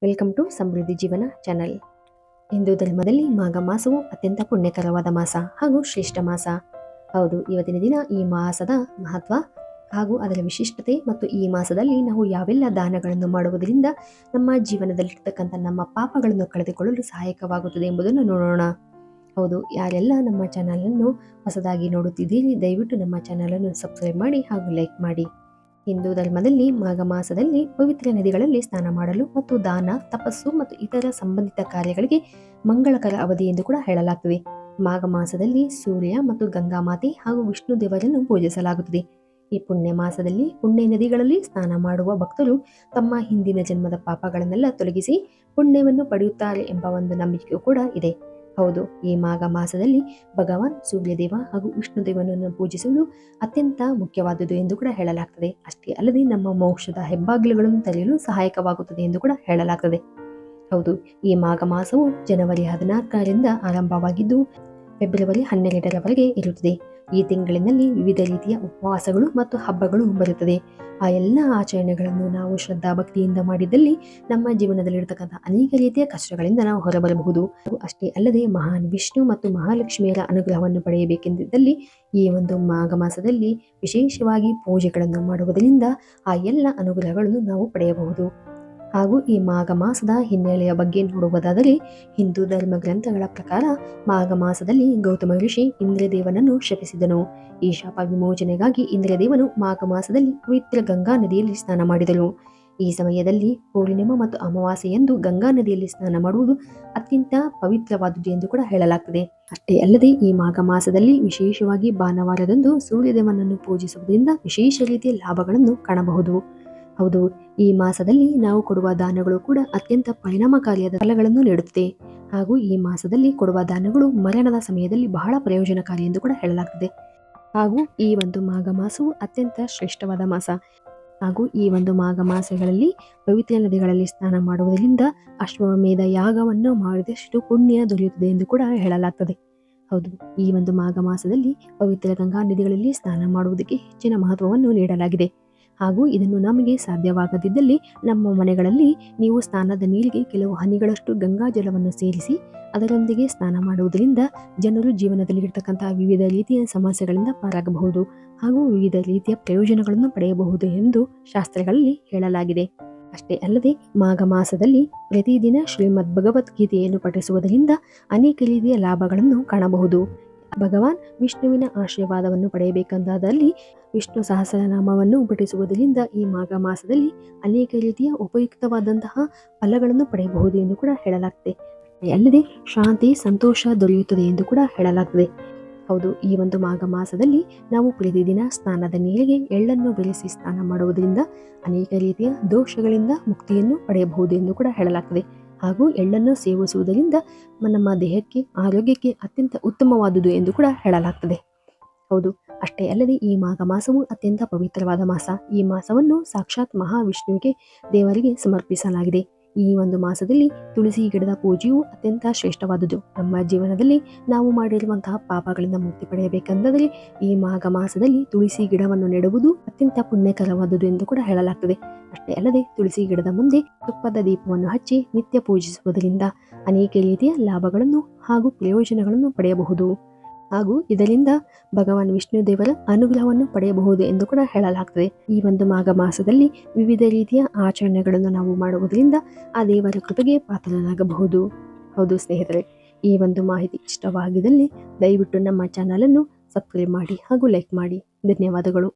Welcome to ಸಮೃದ್ಧಿ ಜೀವನ channel. Hindu ಧರ್ಮದಲ್ಲಿ ಮಾಘ ಮಾಸವು ಅತ್ಯಂತ ಪುಣ್ಯಕರವಾದ ಮಾಸ ಹಾಗೂ ಶ್ರೇಷ್ಠ ಮಾಸ. ಹೌದು, ಇವತ್ತಿನ ದಿನ ಈ ಮಾಸದ ಮಹತ್ವ ಹಾಗೂ ಅದರ ವಿಶಿಷ್ಟತೆ ಮತ್ತು ಈ ಮಾಸದಲ್ಲಿ ನಾವು ಯಾವೆಲ್ಲ ದಾನಗಳನ್ನು ಮಾಡುವುದರಿಂದ ನಮ್ಮ ಜೀವನದಲ್ಲಿರ್ತಕ್ಕಂಥ ನಮ್ಮ ಪಾಪಗಳನ್ನು ಕಳೆದುಕೊಳ್ಳಲು ಸಹಾಯಕವಾಗುತ್ತದೆ ಎಂಬುದನ್ನು ನೋಡೋಣ. ಹೌದು, ಯಾರೆಲ್ಲ ನಮ್ಮ ಚಾನಲನ್ನು ಹೊಸದಾಗಿ ನೋಡುತ್ತಿದ್ದೀರಿ, ದಯವಿಟ್ಟು ನಮ್ಮ ಚಾನಲನ್ನು ಸಬ್ಸ್ಕ್ರೈಬ್ ಮಾಡಿ ಹಾಗೂ ಲೈಕ್ ಮಾಡಿ. ಹಿಂದೂ ಧರ್ಮದಲ್ಲಿ ಮಾಘ ಮಾಸದಲ್ಲಿ ಪವಿತ್ರ ನದಿಗಳಲ್ಲಿ ಸ್ನಾನ ಮಾಡಲು ಮತ್ತು ದಾನ, ತಪಸ್ಸು ಮತ್ತು ಇತರ ಸಂಬಂಧಿತ ಕಾರ್ಯಗಳಿಗೆ ಮಂಗಳಕರ ಅವಧಿ ಎಂದು ಕೂಡ ಹೇಳಲಾಗುತ್ತದೆ. ಮಾಘ ಮಾಸದಲ್ಲಿ ಸೂರ್ಯ ಮತ್ತು ಗಂಗಾ ಮಾತೆ ಹಾಗೂ ವಿಷ್ಣು ದೇವರನ್ನು ಪೂಜಿಸಲಾಗುತ್ತದೆ. ಈ ಪುಣ್ಯ ಮಾಸದಲ್ಲಿ ಪುಣ್ಯ ನದಿಗಳಲ್ಲಿ ಸ್ನಾನ ಮಾಡುವ ಭಕ್ತರು ತಮ್ಮ ಹಿಂದಿನ ಜನ್ಮದ ಪಾಪಗಳನ್ನೆಲ್ಲ ತೊಲಗಿಸಿ ಪುಣ್ಯವನ್ನು ಪಡೆಯುತ್ತಾರೆ ಎಂಬ ಒಂದು ನಂಬಿಕೆಯೂ ಕೂಡ ಇದೆ. ಹೌದು, ಈ ಮಾಘ ಮಾಸದಲ್ಲಿ ಭಗವಾನ್ ಸೂರ್ಯದೇವ ಹಾಗೂ ವಿಷ್ಣು ದೇವನನ್ನು ಪೂಜಿಸುವುದು ಅತ್ಯಂತ ಮುಖ್ಯವಾದುದು ಎಂದು ಕೂಡ ಹೇಳಲಾಗ್ತದೆ. ಅಷ್ಟೇ ಅಲ್ಲದೆ ನಮ್ಮ ಮೋಕ್ಷದ ಹೆಬ್ಬಾಗಿಲುಗಳನ್ನು ತೆರೆಯಲು ಸಹಾಯಕವಾಗುತ್ತದೆ ಎಂದು ಕೂಡ ಹೇಳಲಾಗ್ತದೆ. ಹೌದು, ಈ ಮಾಘ ಮಾಸವು ಜನವರಿ 14ರಿಂದ ಆರಂಭವಾಗಿದ್ದು ಫೆಬ್ರವರಿ 12ರವರೆಗೆ ಇರುತ್ತದೆ. ಈ ತಿಂಗಳಿನಲ್ಲಿ ವಿವಿಧ ರೀತಿಯ ಉಪವಾಸಗಳು ಮತ್ತು ಹಬ್ಬಗಳು ಬರುತ್ತದೆ. ಆ ಎಲ್ಲ ಆಚರಣೆಗಳನ್ನು ನಾವು ಶ್ರದ್ಧಾ ಭಕ್ತಿಯಿಂದ ಮಾಡಿದಲ್ಲಿ ನಮ್ಮ ಜೀವನದಲ್ಲಿರತಕ್ಕಂಥ ಅನೇಕ ರೀತಿಯ ಕಷ್ಟಗಳಿಂದ ನಾವು ಹೊರಬರಬಹುದು. ಅಷ್ಟೇ ಅಲ್ಲದೆ ಮಹಾನ್ ವಿಷ್ಣು ಮತ್ತು ಮಹಾಲಕ್ಷ್ಮಿಯರ ಅನುಗ್ರಹವನ್ನು ಪಡೆಯಬೇಕೆಂದಿದ್ದಲ್ಲಿ ಈ ಒಂದು ಮಾಘ ಮಾಸದಲ್ಲಿ ವಿಶೇಷವಾಗಿ ಪೂಜೆಗಳನ್ನು ಮಾಡುವುದರಿಂದ ಆ ಎಲ್ಲ ಅನುಗ್ರಹಗಳನ್ನು ನಾವು ಪಡೆಯಬಹುದು. ಹಾಗೂ ಈ ಮಾಘ ಮಾಸದ ಹಿನ್ನೆಲೆಯ ಬಗ್ಗೆ ನೋಡುವುದಾದರೆ ಹಿಂದೂ ಧರ್ಮ ಗ್ರಂಥಗಳ ಪ್ರಕಾರ ಮಾಘ ಮಾಸದಲ್ಲಿ ಗೌತಮ ಋಷಿ ಇಂದ್ರದೇವನನ್ನು ಶಪಿಸಿದನು. ಈ ಶಾಪ ವಿಮೋಚನೆಗಾಗಿ ಇಂದ್ರದೇವನು ಮಾಘ ಮಾಸದಲ್ಲಿ ಪವಿತ್ರ ಗಂಗಾ ನದಿಯಲ್ಲಿ ಸ್ನಾನ ಮಾಡಿದನು. ಈ ಸಮಯದಲ್ಲಿ ಪೂರ್ಣಿಮಾ ಮತ್ತು ಅಮಾವಾಸ್ಯೆಯಂದು ಗಂಗಾ ನದಿಯಲ್ಲಿ ಸ್ನಾನ ಮಾಡುವುದು ಅತ್ಯಂತ ಪವಿತ್ರವಾದುದು ಎಂದು ಕೂಡ ಹೇಳಲಾಗ್ತದೆ. ಅಷ್ಟೇ ಅಲ್ಲದೆ ಈ ಮಾಘ ಮಾಸದಲ್ಲಿ ವಿಶೇಷವಾಗಿ ಭಾನುವಾರದಂದು ಸೂರ್ಯದೇವನನ್ನು ಪೂಜಿಸುವುದರಿಂದ ವಿಶೇಷ ರೀತಿಯ ಲಾಭಗಳನ್ನು ಕಾಣಬಹುದು. ಹೌದು, ಈ ಮಾಸದಲ್ಲಿ ನಾವು ಕೊಡುವ ದಾನಗಳು ಕೂಡ ಅತ್ಯಂತ ಪರಿಣಾಮಕಾರಿಯಾದ ಫಲಗಳನ್ನು ನೀಡುತ್ತದೆ. ಹಾಗೂ ಈ ಮಾಸದಲ್ಲಿ ಕೊಡುವ ದಾನಗಳು ಮರಣದ ಸಮಯದಲ್ಲಿ ಬಹಳ ಪ್ರಯೋಜನಕಾರಿ ಎಂದು ಕೂಡ ಹೇಳಲಾಗ್ತದೆ. ಹಾಗೂ ಈ ಒಂದು ಮಾಘ ಮಾಸವು ಅತ್ಯಂತ ಶ್ರೇಷ್ಠವಾದ ಮಾಸ. ಹಾಗೂ ಈ ಒಂದು ಮಾಘ ಮಾಸಗಳಲ್ಲಿ ಪವಿತ್ರ ನದಿಗಳಲ್ಲಿ ಸ್ನಾನ ಮಾಡುವುದರಿಂದ ಅಶ್ವಮೇಧ ಯಾಗವನ್ನು ಮಾಡಿದಷ್ಟು ಪುಣ್ಯ ದೊರೆಯುತ್ತದೆ ಎಂದು ಕೂಡ ಹೇಳಲಾಗ್ತದೆ. ಹೌದು, ಈ ಒಂದು ಮಾಘ ಮಾಸದಲ್ಲಿ ಪವಿತ್ರ ಗಂಗಾ ನದಿಗಳಲ್ಲಿ ಸ್ನಾನ ಮಾಡುವುದಕ್ಕೆ ಹೆಚ್ಚಿನ ಮಹತ್ವವನ್ನು ನೀಡಲಾಗಿದೆ. ಹಾಗೂ ಇದನ್ನು ನಮಗೆ ಸಾಧ್ಯವಾಗದಿದ್ದಲ್ಲಿ ನಮ್ಮ ಮನೆಗಳಲ್ಲಿ ನೀವು ಸ್ನಾನದ ನೀರಿಗೆ ಕೆಲವು ಹನಿಗಳಷ್ಟು ಗಂಗಾ ಜಲವನ್ನು ಸೇರಿಸಿ ಅದರೊಂದಿಗೆ ಸ್ನಾನ ಮಾಡುವುದರಿಂದ ಜನರು ಜೀವನದಲ್ಲಿರ್ತಕ್ಕಂತಹ ವಿವಿಧ ರೀತಿಯ ಸಮಸ್ಯೆಗಳಿಂದ ಪಾರಾಗಬಹುದು ಹಾಗೂ ವಿವಿಧ ರೀತಿಯ ಪ್ರಯೋಜನಗಳನ್ನು ಪಡೆಯಬಹುದು ಎಂದು ಶಾಸ್ತ್ರಗಳಲ್ಲಿ ಹೇಳಲಾಗಿದೆ. ಅಷ್ಟೇ ಅಲ್ಲದೆ ಮಾಘ ಮಾಸದಲ್ಲಿ ಪ್ರತಿದಿನ ಶ್ರೀಮದ್ ಭಗವದ್ಗೀತೆಯನ್ನು ಪಠಿಸುವುದರಿಂದ ಅನೇಕ ರೀತಿಯ ಲಾಭಗಳನ್ನು ಕಾಣಬಹುದು. ಭಗವಾನ್ ವಿಷ್ಣುವಿನ ಆಶೀರ್ವಾದವನ್ನು ಪಡೆಯಬೇಕೆಂದಾದಲ್ಲಿ ವಿಷ್ಣು ಸಹಸ್ರನಾಮವನ್ನು ಪಠಿಸುವುದರಿಂದ ಈ ಮಾಘ ಮಾಸದಲ್ಲಿ ಅನೇಕ ರೀತಿಯ ಉಪಯುಕ್ತವಾದಂತಹ ಫಲಗಳನ್ನು ಪಡೆಯಬಹುದು ಎಂದು ಕೂಡ ಹೇಳಲಾಗ್ತದೆ. ಅಲ್ಲದೆ ಶಾಂತಿ, ಸಂತೋಷ ದೊರೆಯುತ್ತದೆ ಎಂದು ಕೂಡ ಹೇಳಲಾಗ್ತದೆ. ಹೌದು, ಈ ಒಂದು ಮಾಘ ಮಾಸದಲ್ಲಿ ನಾವು ಪ್ರತಿದಿನ ಸ್ನಾನದ ನೀರಿಗೆ ಎಳ್ಳನ್ನು ಬೆರೆಸಿ ಸ್ನಾನ ಮಾಡುವುದರಿಂದ ಅನೇಕ ರೀತಿಯ ದೋಷಗಳಿಂದ ಮುಕ್ತಿಯನ್ನು ಪಡೆಯಬಹುದು ಎಂದು ಕೂಡ ಹೇಳಲಾಗ್ತದೆ. ಹಾಗೂ ಎಳ್ಳನ್ನು ಸೇವಿಸುವುದರಿಂದ ನಮ್ಮ ದೇಹಕ್ಕೆ, ಆರೋಗ್ಯಕ್ಕೆ ಅತ್ಯಂತ ಉತ್ತಮವಾದುದು ಎಂದು ಕೂಡ ಹೇಳಲಾಗ್ತದೆ. ಹೌದು, ಅಷ್ಟೇ ಅಲ್ಲದೆ ಈ ಮಾಘ ಮಾಸವು ಅತ್ಯಂತ ಪವಿತ್ರವಾದ ಮಾಸ. ಈ ಮಾಸವನ್ನು ಸಾಕ್ಷಾತ್ ಮಹಾವಿಷ್ಣುವಿಗೆ ದೇವರಿಗೆ ಸಮರ್ಪಿಸಲಾಗಿದೆ. ಈ ಒಂದು ಮಾಸದಲ್ಲಿ ತುಳಸಿ ಗಿಡದ ಪೂಜೆಯು ಅತ್ಯಂತ ಶ್ರೇಷ್ಠವಾದುದು. ನಮ್ಮ ಜೀವನದಲ್ಲಿ ನಾವು ಮಾಡಿರುವಂತಹ ಪಾಪಗಳಿಂದ ಮುಕ್ತಿ ಪಡೆಯಬೇಕೆಂದಾದರೆ ಈ ಮಾಘ ಮಾಸದಲ್ಲಿ ತುಳಸಿ ಗಿಡವನ್ನು ನೆಡುವುದು ಅತ್ಯಂತ ಪುಣ್ಯಕರವಾದುದು ಎಂದು ಕೂಡ ಹೇಳಲಾಗ್ತದೆ. ಅಷ್ಟೇ ಅಲ್ಲದೆ ತುಳಸಿ ಗಿಡದ ಮುಂದೆ ತುಪ್ಪದ ದೀಪವನ್ನು ಹಚ್ಚಿ ನಿತ್ಯ ಪೂಜಿಸುವುದರಿಂದ ಅನೇಕ ರೀತಿಯ ಲಾಭಗಳನ್ನು ಹಾಗೂ ಪ್ರಯೋಜನಗಳನ್ನು ಪಡೆಯಬಹುದು. ಹಾಗೂ ಇದರಿಂದ ಭಗವಾನ್ ವಿಷ್ಣು ದೇವರ ಅನುಗ್ರಹವನ್ನು ಪಡೆಯಬಹುದು ಎಂದು ಕೂಡ ಹೇಳಲಾಗ್ತದೆ. ಈ ಒಂದು ಮಾಘ ಮಾಸದಲ್ಲಿ ವಿವಿಧ ರೀತಿಯ ಆಚರಣೆಗಳನ್ನು ನಾವು ಮಾಡುವುದರಿಂದ ಆ ದೇವರ ಕೃಪೆಗೆ ಪಾತ್ರರಾಗಬಹುದು. ಹೌದು ಸ್ನೇಹಿತರೆ, ಈ ಒಂದು ಮಾಹಿತಿ ಇಷ್ಟವಾಗಿದ್ದಲ್ಲಿ ದಯವಿಟ್ಟು ನಮ್ಮ ಚಾನಲನ್ನು ಸಬ್ಸ್ಕ್ರೈಬ್ ಮಾಡಿ ಹಾಗೂ ಲೈಕ್ ಮಾಡಿ. ಧನ್ಯವಾದಗಳು.